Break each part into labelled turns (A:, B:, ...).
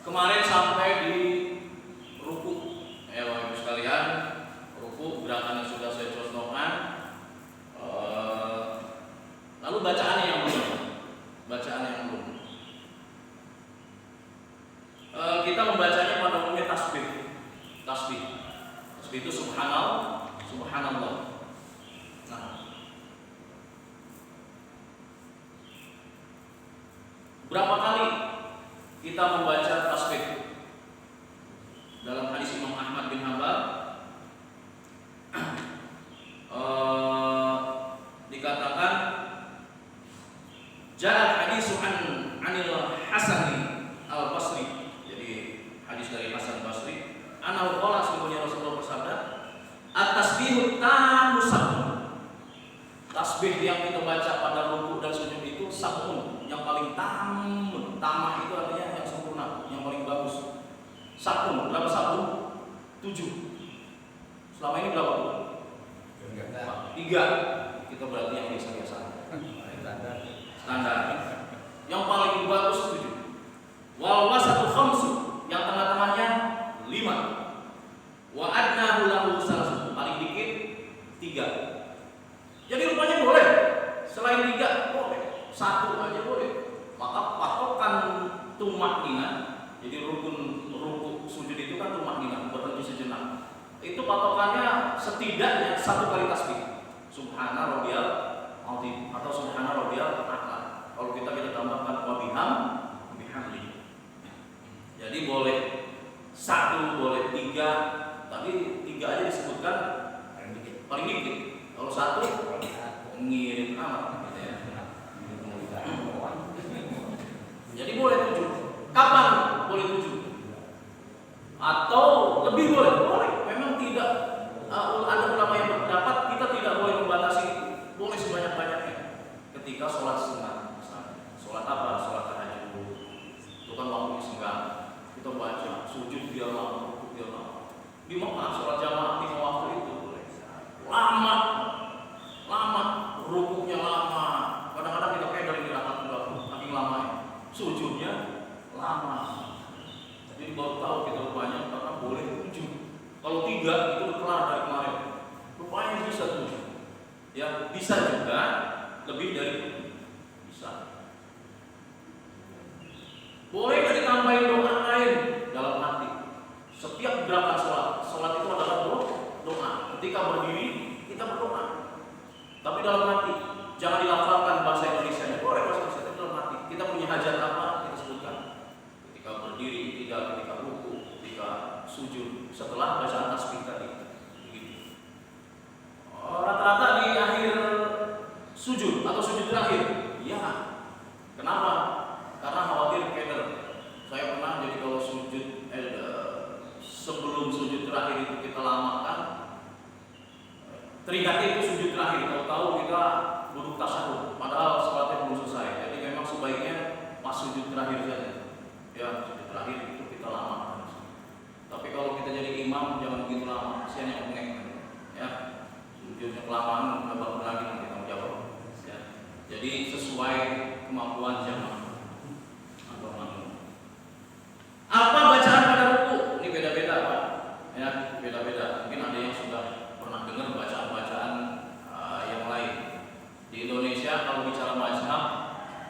A: Kemarin sampai di ruku, ya Bapak Ibu sekalian, ruku gerakan yang sudah saya contohkan. Lalu bacaannya yang belum. Kita membacanya pada umumnya tasbih. Tasbih itu subhanallah. Nah, berapa kali kita membaca tasbih? Dalam hadis Imam Ahmad bin Hanbal dikatakan ja'a hadisu anil Hasani al-Basri. Jadi hadis dari Hasan Basri, annahu qala sebelumnya Rasulullah bersabda, at-tasbihu tamu sabun. Tasbih yang kita baca pada rukuk dan sujud itu sabun, yang paling tamu. Tamah itu artinya yang sempurna, yang paling bagus. Sabun, berapa sabun? 7. Selama ini berapa? 3. Kita berarti yang biasa-biasa. Standar. Yang paling bagus 7. Wal wasatu khamsu, yang tengah-tengahnya 5. Wa adnahu lahu salasun, paling dikit 3. Jadi rupanya boleh. Selain 3 boleh. 1 aja boleh. Maka patokan tumakninah, jadi rukun rukuk sujud itu kan tumakninah, berhenti sejenak. Itu patokannya setidaknya 1 kali tasbih. Subhana rabbiyal azim atau subhana rabbiyal a'la. Kalau kita tambahkan wa bihamdi. Jadi boleh 1, boleh 3. Tadi 3 aja disebutkan paling dikit. Kalau 1 ngirim amat gitu ya. Jadi boleh 7. Kapan boleh 7? Atau lebih boleh. Memang tidak ada ulama yang berpendapat kita tidak boleh membatasi, boleh sebanyak-banyaknya. Ketika sholat sunat, sholat apa? Sholat tahajud. Itu kan waktunya senggang. Kita baca sujud biar lama, rukuk biar lama. Di Mekah sholat jamaah 5 waktu itu boleh. Lama, rukuknya lama. Kadang-kadang kita kayak dari rakaat berapa, saking lamanya. Sujudnya lama. Jadi baru tahu kita rupanya karena boleh 7. Kalau 3 itu udah kelar dari kemarin. Rupanya bisa 7. Ya, bisa juga lebih dari 7. Bisa. Boleh nggak ditambahin doa lain dalam hati? Setiap gerakan sholat itu adalah doa. Ketika berdiri kita berdoa. Tapi dalam hati, jangan dilafalkan bahasa Indonesia. Boleh bahasa Indonesia dalam hati. Kita punya hajat apa? Kita sebutkan. Ketika berdiri, ketika ruku, ketika sujud, setelah bacaan tasbih tadi. Begitu. Rata-rata di akhir sujud atau sujud terakhir. Ya. Kenapa? Karena khawatir keder. Saya pernah jadi kalau sujud sebelum sujud terakhir itu kita lamakan, teringatnya itu sujud terakhir. Tahu-tahu kita duduk tasyahud, padahal sholatnya belum selesai. Jadi memang sebaiknya pas sujud terakhir saja. Ya, sujud terakhir itu kita lamakan. Tapi kalau kita jadi imam jangan begitu lama, kasihan yang bengek. Ya, sujudnya kelamaan, nggak bangun lagi nanti tanggung jawab. Ya. Jadi sesuai kemampuan jamaah. Apa bacaan pada ruku? Ini beda-beda Pak. Ya, beda-beda. Mungkin ada yang sudah pernah dengar bacaan-bacaan yang lain. Di Indonesia kalau bicara mazhab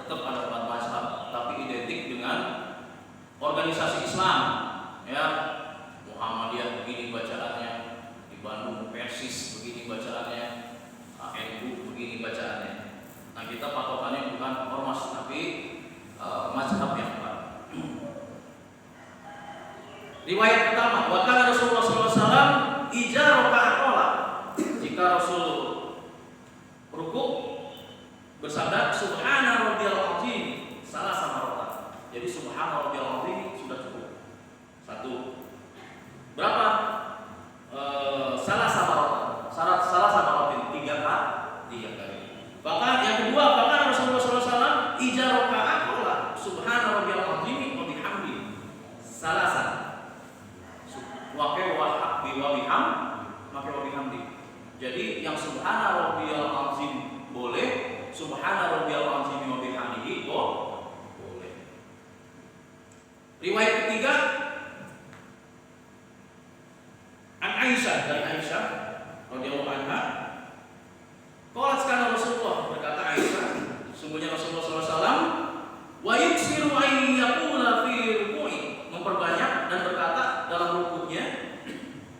A: tetap ada 4 mazhab, tapi identik dengan organisasi Islam. Ya, Muhammadiyah begini bacaannya, di Bandung Persis begini bacaannya, NU begini bacaannya. Nah, kita patokannya bukan ormas tapi mazhab yang Pak. Riwayat pertama, wa kana Rasulullah SAW ija raka'atola. Jika Rasul rukuk bersabda subhana rabbiyal azim salah sama rokat. Jadi subhana rabbiyal azim sudah cukup. 1. Berapa? Salah sama rokat. Salah sama rokat 3 kali. Bahkan yang kedua, bahkan Rasulullah SAW ija raka'atola subhana rabbiyal azim wa bihamdi salasan. Pakai wa bihamdi. Jadi yang subhana rabbiyal azim boleh, subhana rabbiyal azim wa bihamdihi boleh. Riwayat ketiga Aisyah, sungguhnya Rasulullah SAW wa yuksiru an yaqula fi ruku'i, memperbanyak dan berkata dalam rukuknya,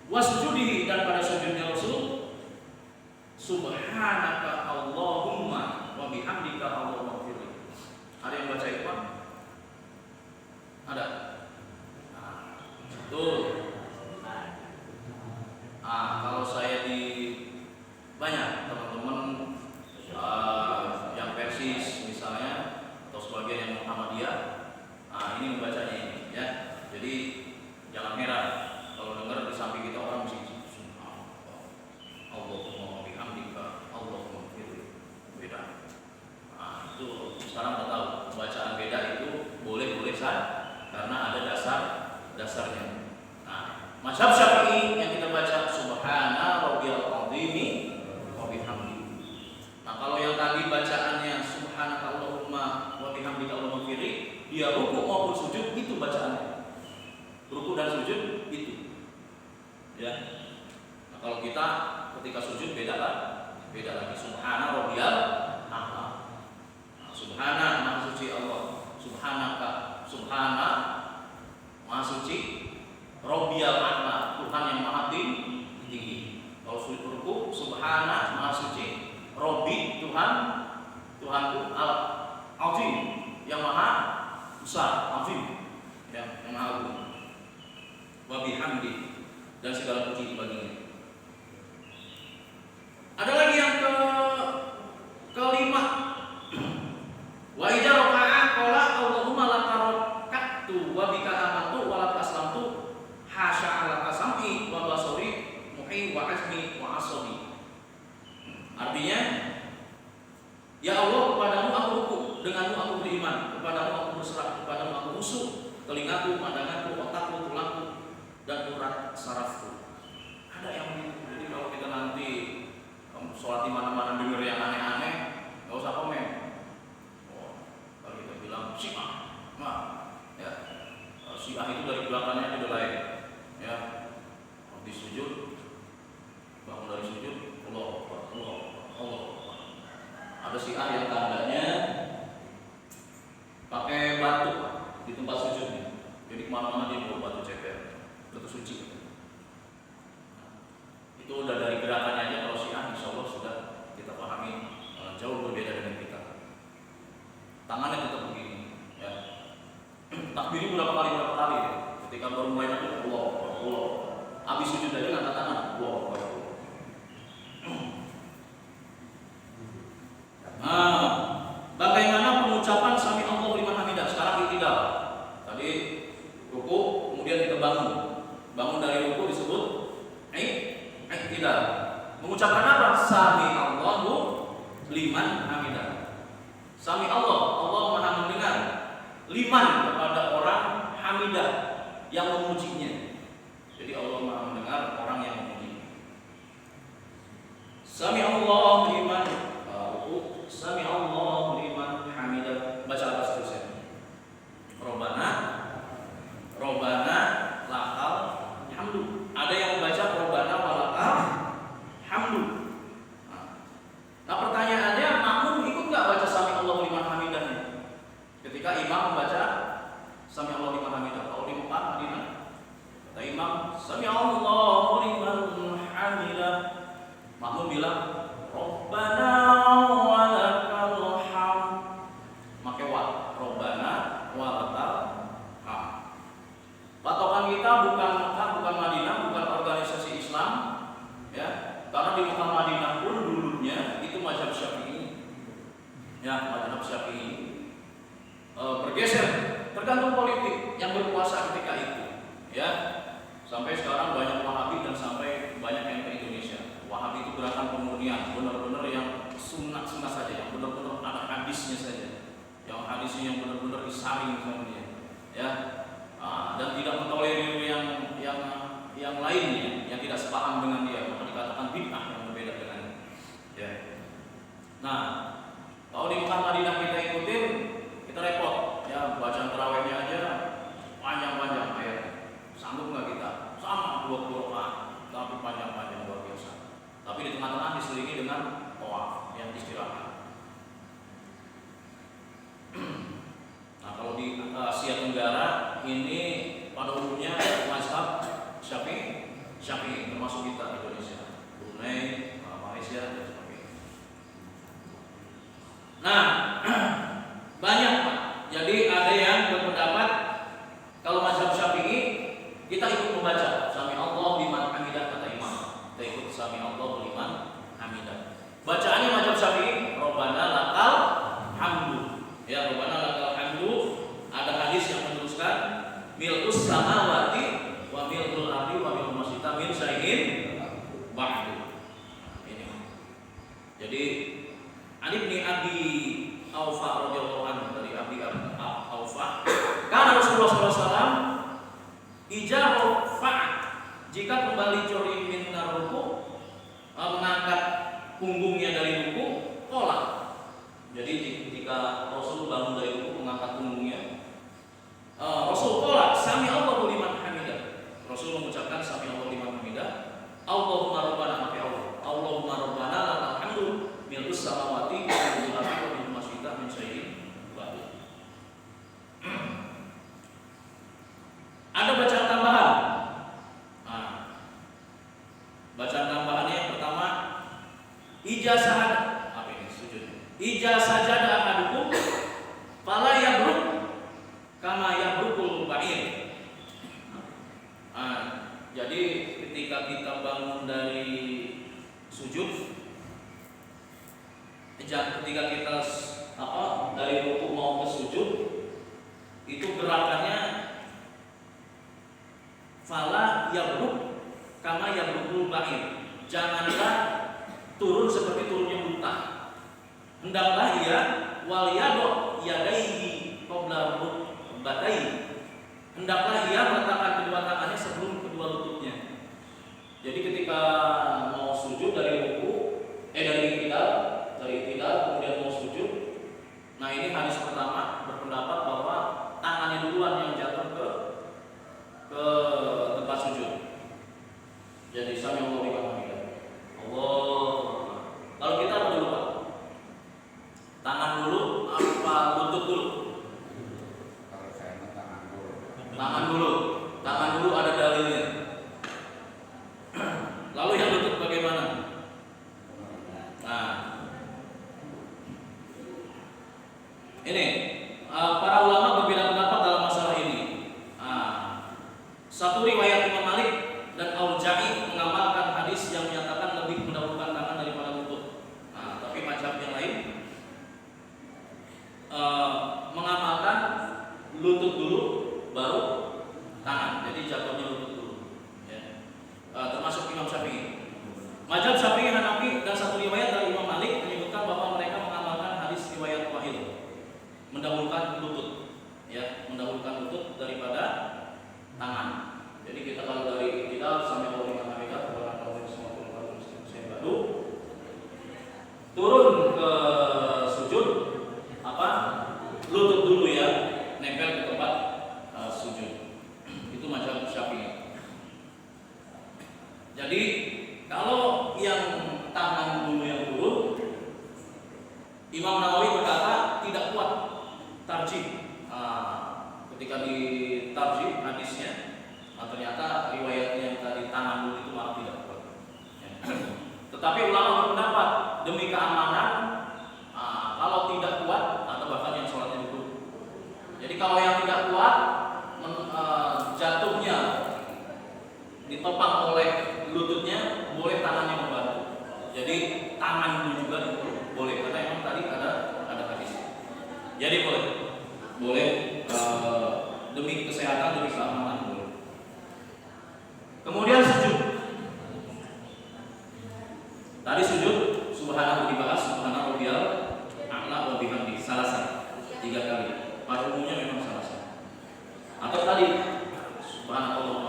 A: wa sujudi, dan pada sujudnya Rasul, subhanaka Allahumma wa bihamdika Allahumma firli. Ada yang baca itu Pak? Ada? Betul. Kalau saya di banyak teman-teman yang persis misalnya atau sebagian yang Muhammadiyah, ini membacanya ini ya. Jadi jangan heran kalau dengar di samping kita orang mesti Allahumma bihamdika Allahumma firli. Beda. Itu sekarang udah tahu bacaan beda itu boleh saja karena ada dasarnya. Mazhab Syafi'i yang kita baca subhana rabbiyal azimi wa bihamdi. Kalau yang tadi bacaannya subhanaka Allahumma wa bihamdika Allahumma firli, dia rukuk maupun sujud itu bacaannya. Rukuk dan sujud itu. Ya. Kalau kita ketika sujud beda lagi subhana rabbiyal a'la. Subhana maha suci Allah, subhanaka subhana maha suci, Rabbiyal a'la Tuhan yang maha tinggi. Kalau sujud rukuk subhana maha suci, Rabbi Tuhanku al-azim yang maha besar, azim yang maha agung. Wa bihamdi, dan segala puji baginya. Ada lagi yang kelima. Wa idza raka'a qala Allahumma laka raka'tu wa bika amantu wa laka aslamtu hasya alaka sam'i wa basari muhi wa azmi wa asabi. Artinya, ya Allah, kepadamu aku rukuk, denganmu aku beriman, kepadamu aku berserah, kepadamu aku khusyuk, telingaku, pandanganku, otakku, tulangku, dan urat sarafku. Ada yang begitu. Jadi kalau kita nanti sholat di mana-mana dengar yang aneh-aneh, nggak usah komen. Kalau kita bilang Syiah, ya, Syiah itu dari belakangnya udah lain, ya. Habis sujud, bangun dari sujud, Allah. Ada Syiah yang tandanya pakai batu di tempat sujudnya. Jadi kemana-mana dia bawa batu ceper, batu suci. Itu udah dari gerakannya aja. Kalau Syiah insya Allah sudah kita pahami jauh berbeda dengan kita. Tangannya tetap begini, ya. Takbirnya berapa kali ya. Ketika baru mulai nanti Allah. Habis sujud aja angkat tangan, Allah. Bagaimana pengucapan sami Allahu liman hamidah? Sekarang i'tidal. Tadi ruku, kemudian kita bangun dari ruku disebut i'tidal. Mengucapkan apa? Sami Allahu liman hamidah. Sami Allah maha mendengar. Liman kepada orang hamidah yang memujinya. Jadi Allah maha mendengar orang yang memuji. Sami Allah liman Sami Allah liman hamidah. Baca apa seterusnya? Robbana lakal hamdu. Ada yang membaca Robbana walakal hamdu. Nah, pertanyaannya, makmum ikut nggak baca Sami Allah liman hamidahnya? Ketika imam membaca Sami Allah liman hamidah. Kalau di Mekah, Madinah, kata imam Sami Allah liman hamidah, makmum bilang Robbana walakal hamd. Make wa, Robbana walakal hamd. Patokan kita bukan Mekah, bukan Madinah, bukan organisasi Islam, ya. Karena di Mekah Madinah pun dulunya itu mazhab Syafi'i. Ya, mazhab Syafi'i bergeser tergantung politik yang berkuasa ketika itu, ya. Sampai sekarang banyak Wahabi dan sampai banyak yang ke Indonesia. Wahabi itu gerakan pemurnian, benar-benar yang sunnah saja, yang benar-benar ada hadisnya saja, yang hadisnya yang benar-benar disaring sama dia, ya. Dan tidak mentolerir yang lainnya yang tidak sepaham dengan dia, maka dikatakan bid'ah yang berbeda dengan ya. Nah, kalau di Mekah Madinah kita ikutin, kita repot, ya. Bacaan tarawihnya aja panjang-panjang ayat. Sanggup nggak kita? Sama 20 rakaat, tapi panjang-panjang luar biasa. Tapi di tengah-tengah diselingi dengan tawaf yang istirahat. Nah, banyak Pak. Jadi ada yang berpendapat kalau mazhab Syafi'i kita ikut membaca Sami Allahu liman hamidah kata imam. Kita ikut Sami Allahu liman hamidah. Bacaannya mazhab Syafi'i Rabbana lakal hamdu. Ya, Rabbana lakal hamdu. Ada hadis yang meneruskan mil'us samawati wa mil'ul ardi wa mil'ul masjid min syai'in ba'du. Ini. Jadi Ali bin Abi Aufa radhiyallahu anhu dari Abi Aufa, karena Rasulullah SAW ijarofa jika kembali curi min ruku, mengangkat punggungnya dari ruku, kolak. Jadi ketika Rasul bangun dari ruku mengangkat punggungnya, Rasul kolak sami Allahu liman hamidah. Rasul mengucapkan sami Allahu liman hamidah. Allahumma rabbana mafi Allah. Allahumma rabbana lakal hamdu mil'us samawati wa mil'ul ardi wa mil'ul masjid min syai'in ba'du. Ada bacaan tambahan. Nah, bacaan tambahannya yang pertama ijazah apa ini sujud. Ijazah sajada ahadukum fala yabruk kama yabrukul ba'ir. Nah, jadi ketika kita bangun dari sujud, ketika kita dari ruku mau ke sujud, itu gerakannya fala yabruk kama yabrukul ba'ir. Janganlah turun seperti turunnya unta. Hendaklah ia wal yado yadaihi qabla rukbatai. Hendaklah ia meletakkan kedua tangannya sebelum kedua lututnya. Jadi ketika mau sujud dari ruku, dari itidal kemudian mau sujud. Nah, ini hadis pertama berpendapat bahwa tangannya duluan yang jatuh ke tempat sujud. Jadi sami Allahu liman hamidah. Allah. Kalau kita apa dulu Pak? Tangan dulu apa lutut dulu?
B: Kalau saya tangan dulu.
A: Tangan dulu ada dalilnya. Lalu yang lutut bagaimana? Nah, ini para ulama berbeda pendapat dalam masalah ini. Satu riwayat Imam Malik dan Auza'i mengamalkan hadis yang menyatakan lebih mendahulukan tangan daripada lutut. Tapi mazhab yang lain mengamalkan lutut dulu baru tangan. Jadi jatuhnya lutut dulu. Ya. Termasuk Imam Syafi'i. Mazhab Syafi'i, Hanafi dan satu riwayat dari Imam Malik menyebutkan bahwa mereka mengamalkan hadis riwayat wahid, mendahulukan lutut, ya, mendahulukan lutut daripada tangan. Jadi kita kalau dari kita sampai Allahu liman hamidah turun ke sujud lutut dulu ya, nempel ke tempat sujud. Itu mazhab Syafi'i. Jadi kalau yang tangan dulu yang turun, Imam Nawawi berkata tidak kuat tarjih. Ketika di tarjih hadisnya, ternyata riwayatnya yang tadi tangan dulu itu malah tidak kuat. Ya. Tetapi ulama berpendapat demi keamanan, kalau tidak kuat atau bahkan yang sholatnya dulu. Jadi kalau yang tidak kuat jatuhnya ditopang oleh lututnya, boleh tangannya membantu. Jadi tangan dulu juga itu boleh karena memang tadi ada hadis. Jadi boleh demi kesehatan, demi keamanan boleh. Kemudian sujud. Tadi sujud subhanahu dibahas, subhanahu rabbiyal a'la wa bihamdi salah 3 kali. Pada umumnya memang salah. Atau tadi subhanallah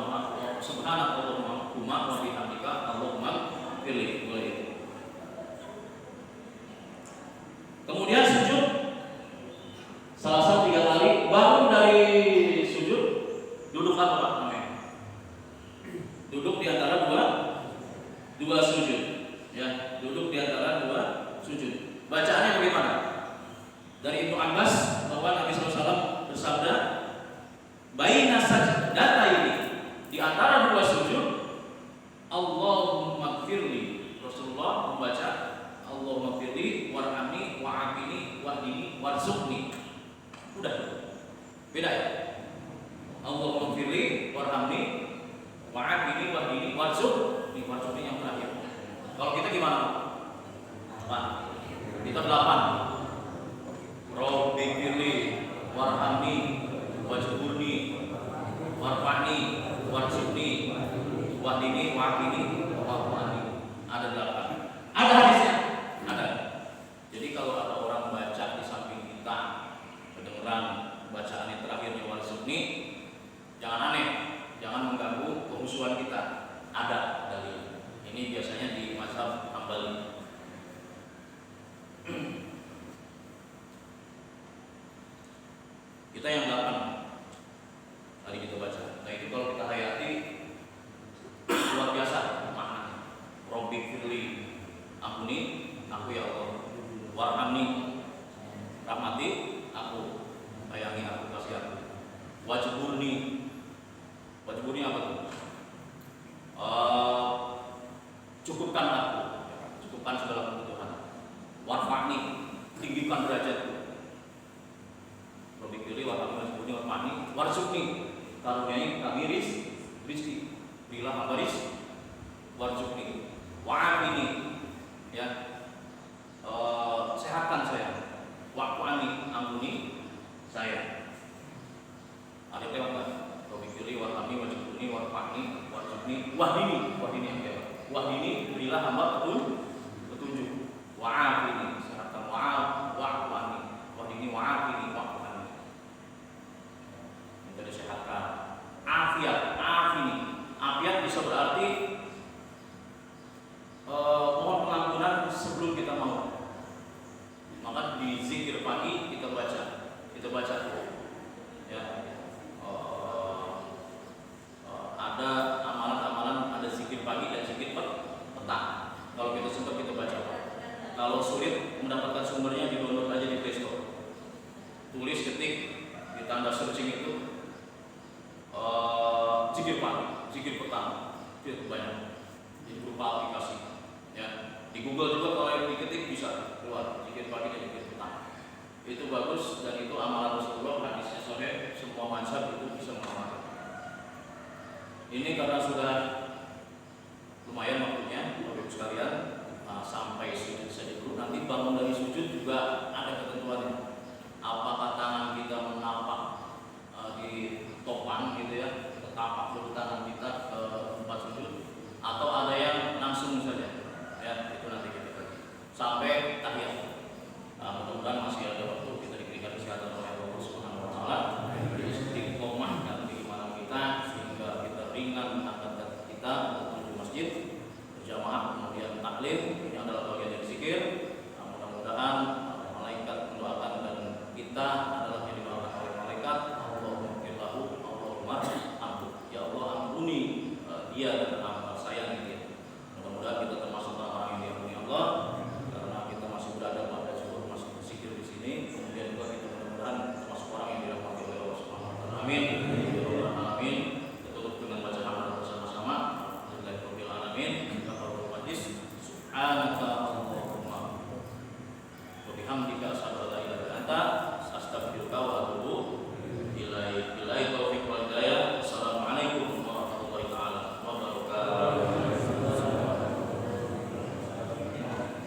A: wa bihamdika Allahumma firli, boleh itu. Kemudian sujud salah 3 kali, bangun dari sujud duduk apa wahdini, warzuqni. Udah. Beda ya? Allahumma firli warhamni wa'afini wahdini warzuqni. Warzuqni yang terakhir. Kalau kita gimana? Pak, kita 8. Rabbi firli warhamni wajburni warfa'ni warzuqni wahdini wa'afini wa'afani. Ada 8. Ada hadisnya? Ada. Jadi kalau ada orang baca di samping kita kedengeran bacaan yang terakhirnya warzuqni, jangan aneh, jangan mengganggu kehusuan kita. Ada dalil. Ini biasanya di mazhab Hambali. Kita yang 8 tadi kita baca. Nah itu kalau kita hayati luar biasa maknanya. Rabbi firli, ampuni aku ya Allah. Warhamni, rahmati aku, sayangi aku, kasih aku. Wajburni, wajburni apa tuh? Cukupkan aku, cukupkan segala kebutuhan. Warfa'ni, tinggikan derajatku. Rabbi firli, warhamni, wajburni, warfa'ni, warzuqni, karuniai kami rizki. Berilah hamba rizki. Warzuqni, wa'afini, ya. Sehatkan saya. Wa'fu'ani, ampuni saya. Ada lewat kan? Rabbi firli warhamni wajburni warfa'ni warzuqni wahdini. Wahdini yang kira. Wahdini, berilah hamba petunjuk. Wa'afini, sehatkan. Wa'fu'ani, wahdini wa'afini wa'fu'ani. Minta disehatkan. Afiat, afini. Afiat bisa berarti mohon pengampunan sebelum kita mau. Maka di zikir pagi kita baca ya. Ada amalan-amalan, ada zikir pagi dan zikir petang. Kalau kita sempat kita baca. Kalau sulit mendapatkan sumbernya, di-download aja di Play Store. Tulis, ketik di tanda searching itu zikir pagi, zikir petang, itu banyak. Jadi berupa aplikasi. Ya. Di Google juga kalau yang diketik bisa keluar zikir pagi dan zikir petang. Itu bagus dan itu amalan Rasulullah, hadisnya sahih, semua mazhab itu bisa mengamalkan. Ini karena sudah lumayan waktunya, Bapak Ibu sekalian, sampai sujud saja dulu. Nanti bangun dari sujud juga ada ketentuannya. Apakah tangan kita menapak di topan gitu ya, tapak dulu tangan kita ke tempat sujud, atau ada yang langsung saja. Ya, itu nanti kita bagi sampai tahiyat. Mudah-mudahan masih ada waktu kita diberikan kesehatan oleh Allah Subhanahu wa taala. Istiqomah dan keimanan kita sehingga kita ringan angkat kita menuju masjid berjamaah, kemudian taklim yang adalah bagian dari zikir. Mudah-mudahan malaikat mendoakan dan kita adalah yang didoakan oleh malaikat. Allahumma firlahu, Allahumma ampu. Ya Allah ampuni dia dan sayang dia. Mudah-mudahan kita termasuk orang-orang yang diampuni Allah, karena kita masih berada pada jalur masih berzikir di sini. Kemudian juga kita mudah-mudahan termasuk orang yang dirahmati oleh Allah Subhanahu wa taala. Amin. Amin. Kita tutup dengan baca hamdalah bersama-sama. Alhamdulillahirabbil alamin. Subhanaka Allahumma wa bihamdika